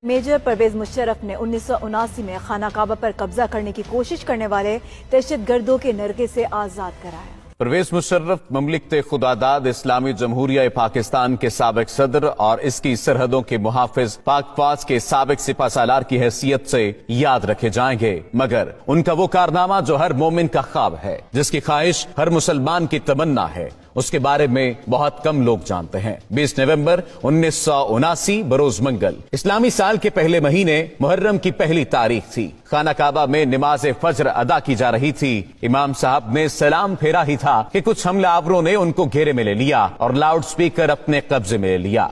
Major Pervez Musharraf نے 1979 میں خانہ کعبہ پر قبضہ کرنے کی کوشش کرنے والے دہشت گردوں کے نرغے سے آزاد کرایا۔ پرویز مشرف مملکت خداداد اسلامی جمہوریہ پاکستان کے سابق صدر اور اس کی سرحدوں کے محافظ پاک فوج کے سابق سپہ سالار کی حیثیت سے یاد رکھے جائیں گے، مگر ان کا وہ کارنامہ جو ہر مومن کا خواب ہے، جس کی خواہش ہر مسلمان کی تمنا ہے، اس کے بارے میں بہت کم لوگ جانتے ہیں۔ 20 نومبر 1979 بروز منگل اسلامی سال کے پہلے مہینے محرم کی پہلی تاریخ تھی۔ خانہ کعبہ میں نماز فجر ادا کی جا رہی تھی۔ امام صاحب نے سلام پھیرا ہی تھا کہ کچھ حملہ آوروں نے ان کو گھیرے میں لے لیا اور لاؤڈ سپیکر اپنے قبضے میں لے لیا۔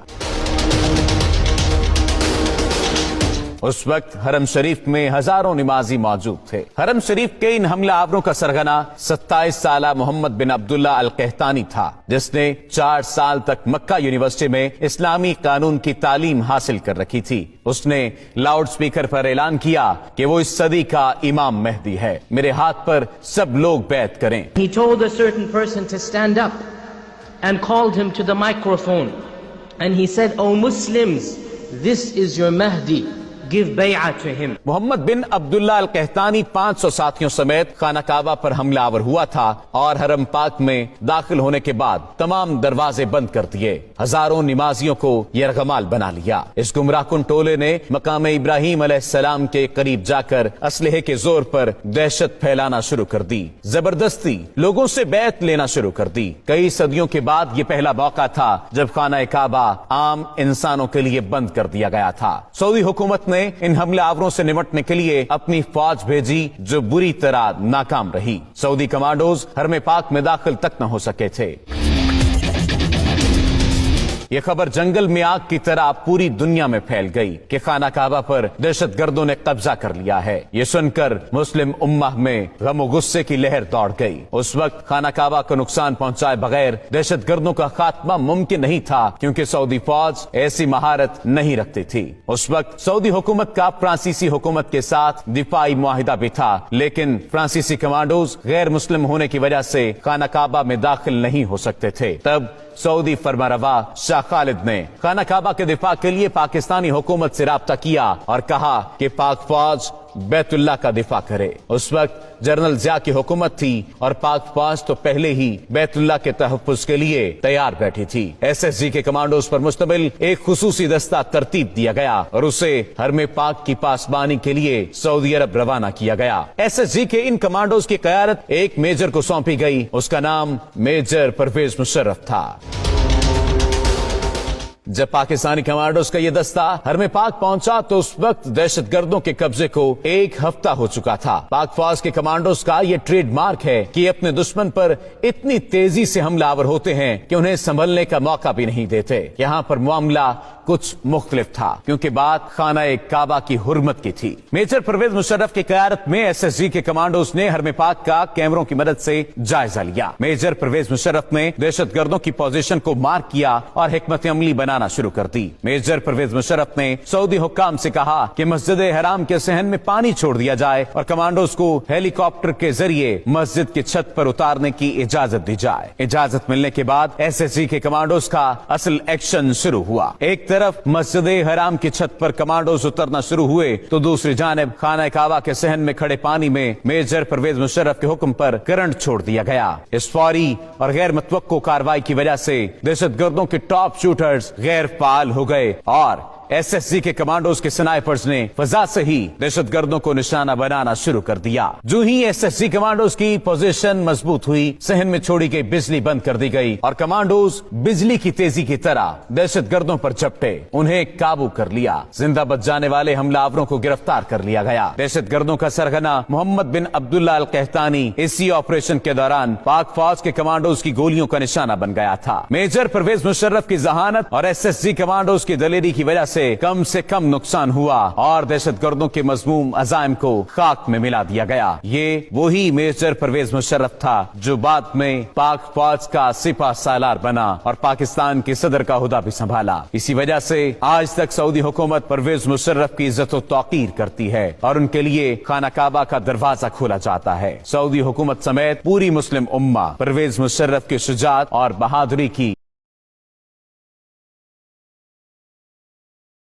اس وقت حرم شریف میں ہزاروں نمازی موجود تھے۔ حرم شریف کے ان حملہ آوروں کا سرغنہ 27 سالہ محمد بن عبداللہ القحطانی تھا، جس نے 4 سال تک مکہ یونیورسٹی میں اسلامی قانون کی تعلیم حاصل کر رکھی تھی۔ اس نے لاؤڈ سپیکر پر اعلان کیا کہ وہ اس صدی کا امام مہدی ہے، میرے ہاتھ پر سب لوگ بیعت کریں۔ He told a certain person to stand up and called him to the microphone and he said, "O Muslims, this is your Mahdi. Give bay'ah to him." Muhammad bin Abdullah al Qahtani 500 ساتھیوں سمیت خانہ کعبہ پر حملہ آور ہوا تھا اور حرم پاک میں داخل ہونے کے بعد تمام دروازے بند کر دیے۔ ہزاروں نمازیوں کو یرغمال بنا لیا۔ اس گمراہ کن ٹولے نے مقام ابراہیم علیہ السلام کے قریب جا کر اسلحے کے زور پر دہشت پھیلانا شروع کر دی، زبردستی لوگوں سے بیعت لینا شروع کر دی۔ کئی صدیوں کے بعد یہ پہلا موقع تھا جب خانہ کعبہ عام انسانوں کے لیے بند کر دیا گیا تھا۔ سعودی حکومت نے ان حملہ آوروں سے نمٹنے کے لیے اپنی فوج بھیجی جو بری طرح ناکام رہی۔ سعودی کمانڈوز حرم پاک میں داخل تک نہ ہو سکے تھے۔ یہ خبر جنگل میں آگ کی طرح پوری دنیا میں پھیل گئی کہ خانہ کعبہ پر دہشت گردوں نے قبضہ کر لیا ہے۔ یہ سن کر مسلم امہ میں غم و غصے کی لہر دوڑ گئی۔ اس وقت خانہ کعبہ کو نقصان پہنچائے بغیر دہشت گردوں کا خاتمہ ممکن نہیں تھا، کیونکہ سعودی فوج ایسی مہارت نہیں رکھتی تھی۔ اس وقت سعودی حکومت کا فرانسیسی حکومت کے ساتھ دفاعی معاہدہ بھی تھا، لیکن فرانسیسی کمانڈوز غیر مسلم ہونے کی وجہ سے خانہ کعبہ میں داخل نہیں ہو سکتے تھے۔ تب سعودی فرمانروا شاہ خالد نے خانہ کعبہ کے دفاع کے لیے پاکستانی حکومت سے رابطہ کیا اور کہا کہ پاک فوج بیت اللہ کا دفاع کرے۔ اس وقت جنرل ضیاء کی حکومت تھی اور پاک فوج تو پہلے ہی بیت اللہ کے تحفظ کے لیے تیار بیٹھی تھی۔ SSG کے کمانڈوز پر مشتمل ایک خصوصی دستہ ترتیب دیا گیا اور اسے حرم پاک کی پاسبانی کے لیے سعودی عرب روانہ کیا گیا۔ SSG کے ان کمانڈوز کی قیادت ایک میجر کو سونپی گئی، اس کا نام میجر پرویز مشرف تھا۔ جب پاکستانی کمانڈوز کا یہ دستہ حرم پاک پہنچا تو اس وقت دہشت گردوں کے قبضے کو 1 ہفتہ ہو چکا تھا۔ پاک فوج کے کمانڈوز کا یہ ٹریڈ مارک ہے کہ اپنے دشمن پر اتنی تیزی سے حملہ آور ہوتے ہیں کہ انہیں سنبھلنے کا موقع بھی نہیں دیتے۔ یہاں پر معاملہ کچھ مختلف تھا، کیونکہ بات خانہ کعبہ کی حرمت کی تھی۔ میجر پرویز مشرف کی قیادت میں SSG کے کمانڈوز نے حرم پاک کا کیمروں کی مدد سے جائزہ لیا۔ میجر پرویز مشرف نے دہشت گردوں کی پوزیشن کو مارک کیا اور حکمت عملی بنانا شروع کر دی۔ میجر پرویز مشرف نے سعودی حکام سے کہا کہ مسجد حرام کے صحن میں پانی چھوڑ دیا جائے اور کمانڈوز کو ہیلی کاپٹر کے ذریعے مسجد کی چھت پر اتارنے کی اجازت دی جائے۔ اجازت ملنے کے بعد SSG کے کمانڈوز کا اصل ایکشن شروع ہوا۔ ایک طرف مسجد حرام کی چھت پر کمانڈوز اترنا شروع ہوئے تو دوسری جانب خانہ کعبہ کے صحن میں کھڑے پانی میں میجر پرویز مشرف کے حکم پر کرنٹ چھوڑ دیا گیا۔ اس فوری اور غیر متوقع کارروائی کی وجہ سے دہشت گردوں کے ٹاپ شوٹرز غیر فعال ہو گئے اور SSG کے کمانڈوز کے سنائپرز نے فضا سے ہی دہشت گردوں کو نشانہ بنانا شروع کر دیا۔ جو ہی SSG کمانڈوز کی پوزیشن مضبوط ہوئی، صحن میں چھوڑی گئی بجلی بند کر دی گئی اور کمانڈوز بجلی کی تیزی کی طرح دہشت گردوں پر جھپٹے، انہیں قابو کر لیا۔ زندہ بچ جانے والے حملہ آوروں کو گرفتار کر لیا گیا۔ دہشت گردوں کا سرغنہ محمد بن عبداللہ القحطانی اسی آپریشن کے دوران پاک فوج کے کمانڈوز کی گولیوں کا نشانہ بن گیا تھا۔ میجر پرویز مشرف کی ذہانت اور SSG کمانڈوز کی دلیری کی وجہ سے کم نقصان ہوا اور دہشت گردوں کے مذموم عزائم کو خاک میں ملا دیا گیا۔ یہ وہی میجر پرویز مشرف تھا جو بعد میں پاک فوج کا سپہ سالار بنا اور پاکستان کے صدر کا عہدہ بھی سنبھالا۔ اسی وجہ سے آج تک سعودی حکومت پرویز مشرف کی عزت و توقیر کرتی ہے اور ان کے لیے خانہ کعبہ کا دروازہ کھولا جاتا ہے۔ سعودی حکومت سمیت پوری مسلم امہ پرویز مشرف کی شجاعت اور بہادری کی